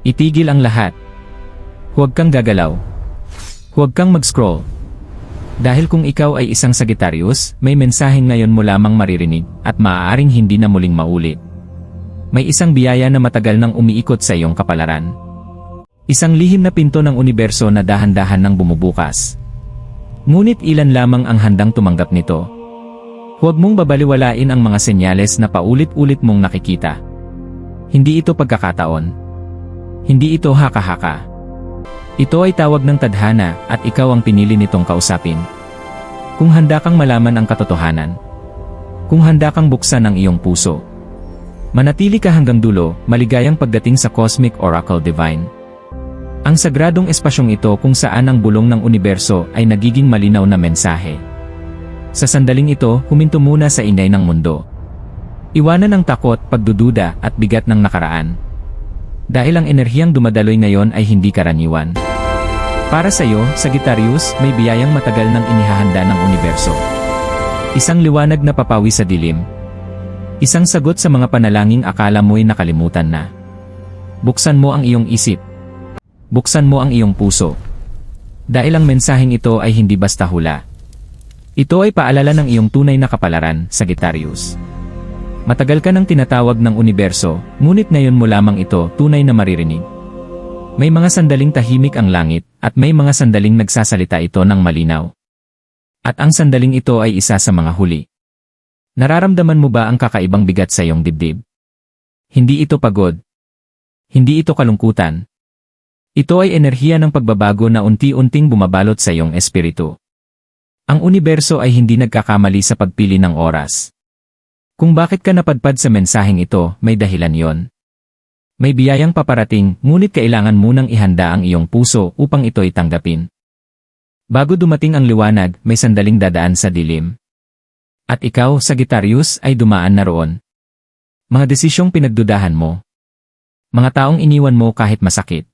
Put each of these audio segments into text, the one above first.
Itigil ang lahat. Huwag kang gagalaw. Huwag kang mag-scroll. Dahil kung ikaw ay isang Sagittarius, may mensaheng ngayon mo lamang maririnig at maaaring hindi na muling maulit. May isang biyaya na matagal nang umiikot sa iyong kapalaran. Isang lihim na pinto ng universo na dahan-dahan nang bumubukas. Ngunit ilan lamang ang handang tumanggap nito. Huwag mong babaliwalain ang mga senyales na paulit-ulit mong nakikita. Hindi ito pagkakataon. Hindi ito haka-haka. Ito ay tawag ng tadhana at ikaw ang pinili nitong kausapin. Kung handa kang malaman ang katotohanan. Kung handa kang buksan ang iyong puso. Manatili ka hanggang dulo, maligayang pagdating sa Cosmic Oracle Divine. Ang sagradong espasyong ito kung saan ang bulong ng universo ay nagiging malinaw na mensahe. Sa sandaling ito, huminto muna sa inay ng mundo. Iwanan ang takot, pagdududa at bigat ng nakaraan. Dahil ang enerhiyang dumadaloy ngayon ay hindi karaniwan. Para sa iyo, Sagittarius, may biyayang matagal nang inihahanda ng universo. Isang liwanag na papawi sa dilim. Isang sagot sa mga panalangin akala mo'y nakalimutan na. Buksan mo ang iyong isip. Buksan mo ang iyong puso. Dahil ang mensaheng ito ay hindi basta hula. Ito ay paalala ng iyong tunay na kapalaran, Sagittarius. Matagal ka nang tinatawag ng universo, ngunit ngayon mo lamang ito tunay na maririnig. May mga sandaling tahimik ang langit, at may mga sandaling nagsasalita ito ng malinaw. At ang sandaling ito ay isa sa mga huli. Nararamdaman mo ba ang kakaibang bigat sa iyong dibdib? Hindi ito pagod. Hindi ito kalungkutan. Ito ay enerhiya ng pagbabago na unti-unting bumabalot sa iyong espiritu. Ang universo ay hindi nagkakamali sa pagpili ng oras. Kung bakit ka napadpad sa mensaheng ito, may dahilan yon. May biyayang paparating, ngunit kailangan munang ihanda ang iyong puso upang ito'y tanggapin. Bago dumating ang liwanag, may sandaling dadaan sa dilim. At ikaw, Sagittarius, ay dumaan na roon. Mga desisyong pinagdudahan mo. Mga taong iniwan mo kahit masakit.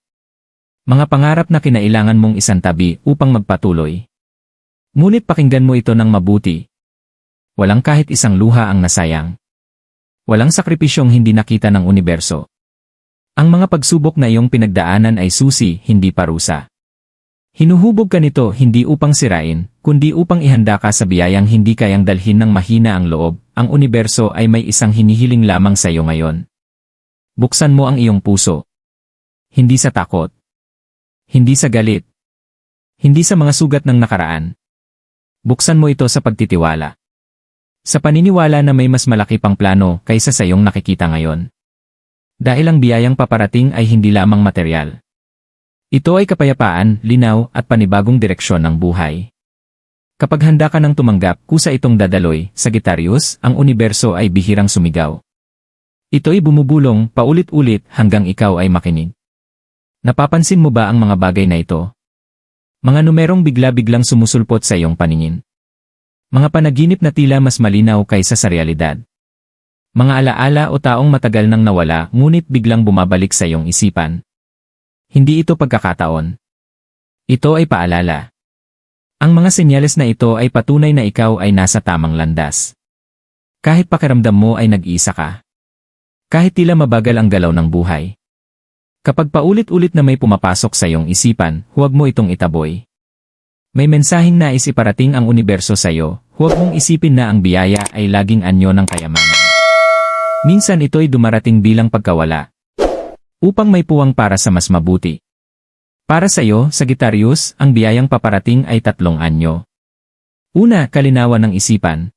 Mga pangarap na kinailangan mong isantabi upang magpatuloy. Ngunit pakinggan mo ito ng mabuti. Walang kahit isang luha ang nasayang. Walang sakripisyong hindi nakita ng universo. Ang mga pagsubok na iyong pinagdaanan ay susi, hindi parusa. Hinuhubog ka nito hindi upang sirain, kundi upang ihanda ka sa biyayang hindi kayang dalhin ng mahina ang loob. Ang universo ay may isang hinihiling lamang sa iyo ngayon. Buksan mo ang iyong puso. Hindi sa takot. Hindi sa galit. Hindi sa mga sugat ng nakaraan. Buksan mo ito sa pagtitiwala. Sa paniniwala na may mas malaki pang plano kaysa sa iyong nakikita ngayon. Dahil ang biyayang paparating ay hindi lamang material. Ito ay kapayapaan, linaw at panibagong direksyon ng buhay. Kapag handa ka nang tumanggap, kusa itong dadaloy, Sagittarius, ang universo ay bihirang sumigaw. Ito'y bumubulong, paulit-ulit hanggang ikaw ay makinig. Napapansin mo ba ang mga bagay na ito? Mga numerong bigla-biglang sumusulpot sa iyong paningin. Mga panaginip na tila mas malinaw kaysa sa realidad. Mga alaala o taong matagal nang nawala ngunit biglang bumabalik sa iyong isipan. Hindi ito pagkakataon. Ito ay paalala. Ang mga senyales na ito ay patunay na ikaw ay nasa tamang landas. Kahit pakiramdam mo ay nag-iisa ka. Kahit tila mabagal ang galaw ng buhay. Kapag paulit-ulit na may pumapasok sa iyong isipan, huwag mo itong itaboy. May mensaheng nais iparating ang universo sa iyo, huwag mong isipin na ang biyaya ay laging anyo ng kayamanan. Minsan ito'y dumarating bilang pagkawala. Upang may puwang para sa mas mabuti. Para sa iyo, Sagittarius, ang biyayang paparating ay 3 anyo. Una, kalinawan ng isipan.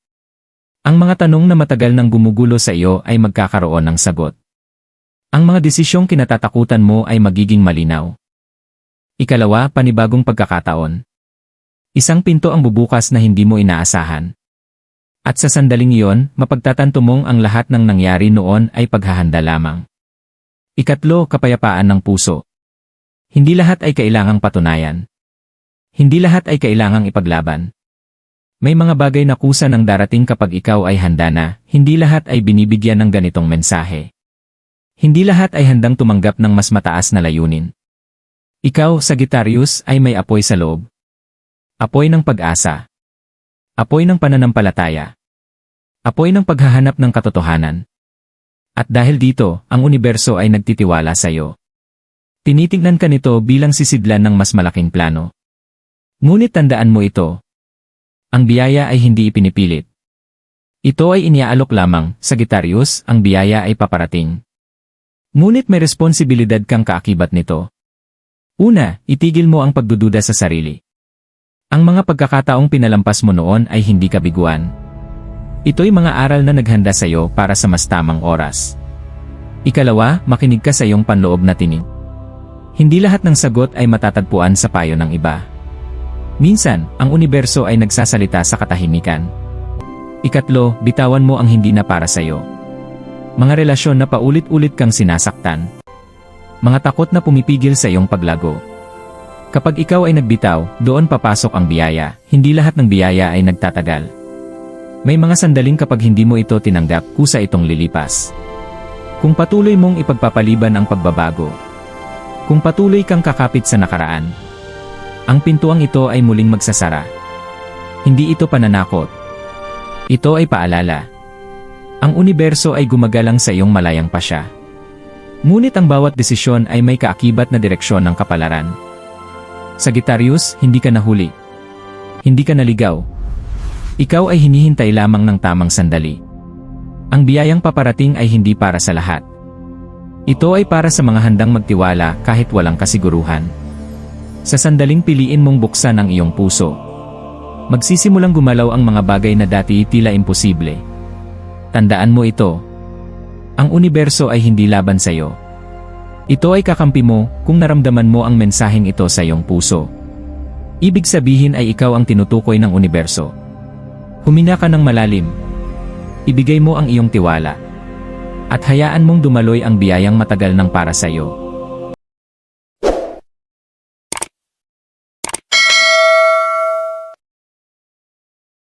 Ang mga tanong na matagal nang gumugulo sa iyo ay magkakaroon ng sagot. Ang mga desisyong kinatatakutan mo ay magiging malinaw. Ikalawa, panibagong pagkakataon. Isang pinto ang bubukas na hindi mo inaasahan. At sa sandaling iyon, mapagtatanto mong ang lahat ng nangyari noon ay paghahanda lamang. Ikatlo, kapayapaan ng puso. Hindi lahat ay kailangang patunayan. Hindi lahat ay kailangang ipaglaban. May mga bagay na kusa nang darating kapag ikaw ay handa na, hindi lahat ay binibigyan ng ganitong mensahe. Hindi lahat ay handang tumanggap ng mas mataas na layunin. Ikaw, Sagittarius, ay may apoy sa loob. Apoy ng pag-asa. Apoy ng pananampalataya. Apoy ng paghahanap ng katotohanan. At dahil dito, ang universo ay nagtitiwala sa iyo. Tinitingnan ka nito bilang sisidlan ng mas malaking plano. Ngunit tandaan mo ito. Ang biyaya ay hindi ipinipilit. Ito ay iniaalok lamang, Sagittarius, ang biyaya ay paparating. Ngunit may responsibilidad kang kaakibat nito. Una, itigil mo ang pagdududa sa sarili. Ang mga pagkakataong pinalampas mo noon ay hindi kabiguan. Ito'y mga aral na naghanda sa iyo para sa mas tamang oras. Ikalawa, makinig ka sa iyong panloob na tinig. Hindi lahat ng sagot ay matatagpuan sa payo ng iba. Minsan, ang universo ay nagsasalita sa katahimikan. Ikatlo, bitawan mo ang hindi na para sa iyo. Mga relasyon na paulit-ulit kang sinasaktan. Mga takot na pumipigil sa iyong paglago. Kapag ikaw ay nagbitaw, doon papasok ang biyaya. Hindi lahat ng biyaya ay nagtatagal. May mga sandaling kapag hindi mo ito tinanggap, kusa itong lilipas. Kung patuloy mong ipagpapaliban ang pagbabago. Kung patuloy kang kakapit sa nakaraan, ang pintuang ito ay muling magsasara. Hindi ito pananakot. Ito ay paalala. Ang universo ay gumagalang sa iyong malayang pasya. Ngunit ang bawat desisyon ay may kaakibat na direksyon ng kapalaran. Sagittarius, hindi ka nahuli. Hindi ka naligaw. Ikaw ay hinihintay lamang ng tamang sandali. Ang biyayang paparating ay hindi para sa lahat. Ito ay para sa mga handang magtiwala kahit walang kasiguruhan. Sa sandaling piliin mong buksan ang iyong puso. Magsisimulang gumalaw ang mga bagay na dati tila imposible. Tandaan mo ito. Ang universo ay hindi laban sa iyo. Ito ay kakampi mo kung naramdaman mo ang mensaheng ito sa iyong puso. Ibig sabihin ay ikaw ang tinutukoy ng universo. Huminga ka ng malalim. Ibigay mo ang iyong tiwala. At hayaan mong dumaloy ang biyayang matagal nang para sa iyo.